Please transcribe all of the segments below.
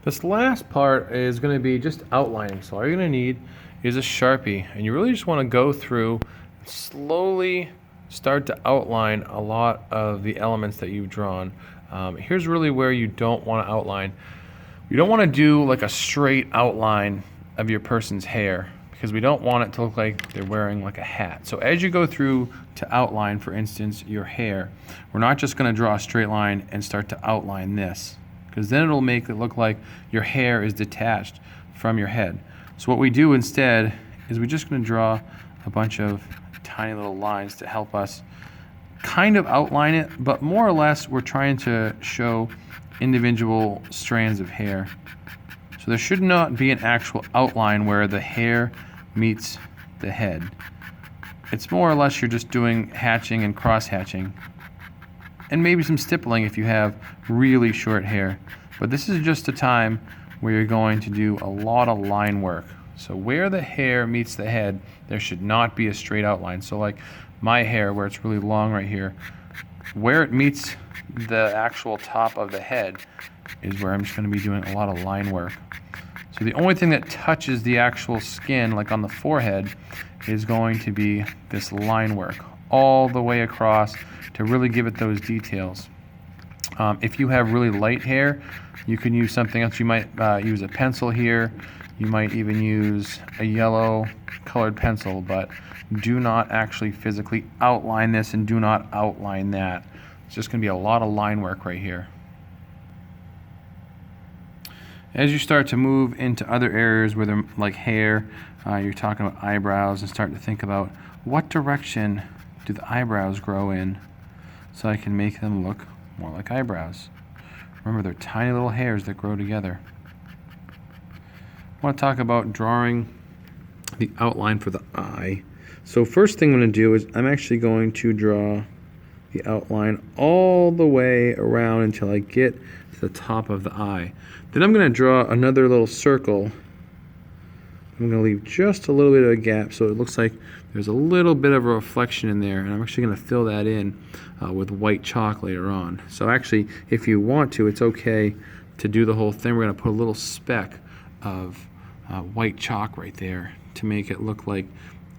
This last part is going to be just outlining. So all you're going to need is a Sharpie, and you really just want to go through, slowly start to outline a lot of the elements that you've drawn. Here's really where you don't want to outline. You don't want to do like a straight outline of your person's hair, because we don't want it to look like they're wearing like a hat. So as you go through to outline, for instance, your hair, we're not just going to draw a straight line and start to outline this, because then it'll make it look like your hair is detached from your head. So what we do instead is we're just going to draw a bunch of tiny little lines to help us kind of outline it, but more or less we're trying to show individual strands of hair. So there should not be an actual outline where the hair meets the head. It's more or less you're just doing hatching and cross hatching, and maybe some stippling if you have really short hair. But this is just a time where you're going to do a lot of line work. So where the hair meets the head, there should not be a straight outline. So like my hair, where it's really long right here, where it meets the actual top of the head is where I'm just going to be doing a lot of line work. So the only thing that touches the actual skin, like on the forehead, is going to be this line work all the way across to really give it those details. If you have really light hair, you can use something else. You might use a pencil here. You might even use a yellow colored pencil, but do not actually physically outline this, and do not outline that. It's just going to be a lot of line work right here. As you start to move into other areas where they're like hair, you're talking about eyebrows, and start to think about what direction do the eyebrows grow in so I can make them look more like eyebrows. Remember, they're tiny little hairs that grow together. I want to talk about drawing the outline for the eye. So first thing I'm going to do is I'm actually going to draw the outline all the way around until I get to the top of the eye. Then I'm going to draw another little circle. I'm going to leave just a little bit of a gap so it looks like there's a little bit of a reflection in there, and I'm actually going to fill that in with white chalk later on. So actually, if you want to, it's okay to do the whole thing. We're going to put a little speck of white chalk right there to make it look like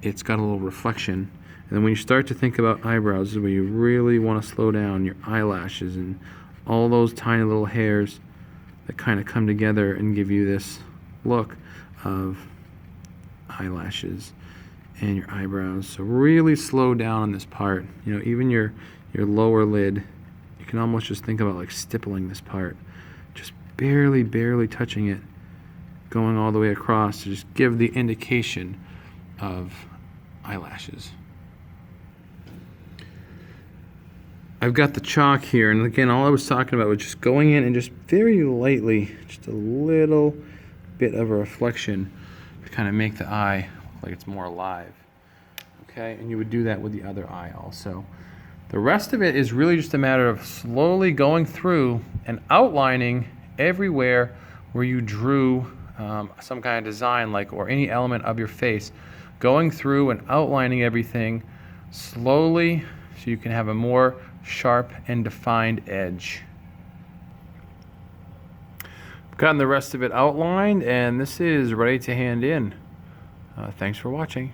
it's got a little reflection. And then when you start to think about eyebrows, this is where you really want to slow down your eyelashes and all those tiny little hairs that kind of come together and give you this look of eyelashes and your eyebrows. So really slow down on this part. You know, even your lower lid, you can almost just think about like stippling this part, just barely touching it, going all the way across to just give the indication of eyelashes. I've got the chalk here, and again, all I was talking about was just going in and just very lightly, just a little bit of a reflection to kind of make the eye look like it's more alive. Okay, and you would do that with the other eye also. The rest of it is really just a matter of slowly going through and outlining everywhere where you drew some kind of design, like, or any element of your face, going through and outlining everything slowly so you can have a more sharp and defined edge. I've gotten the rest of it outlined, and this is ready to hand in. Thanks for watching.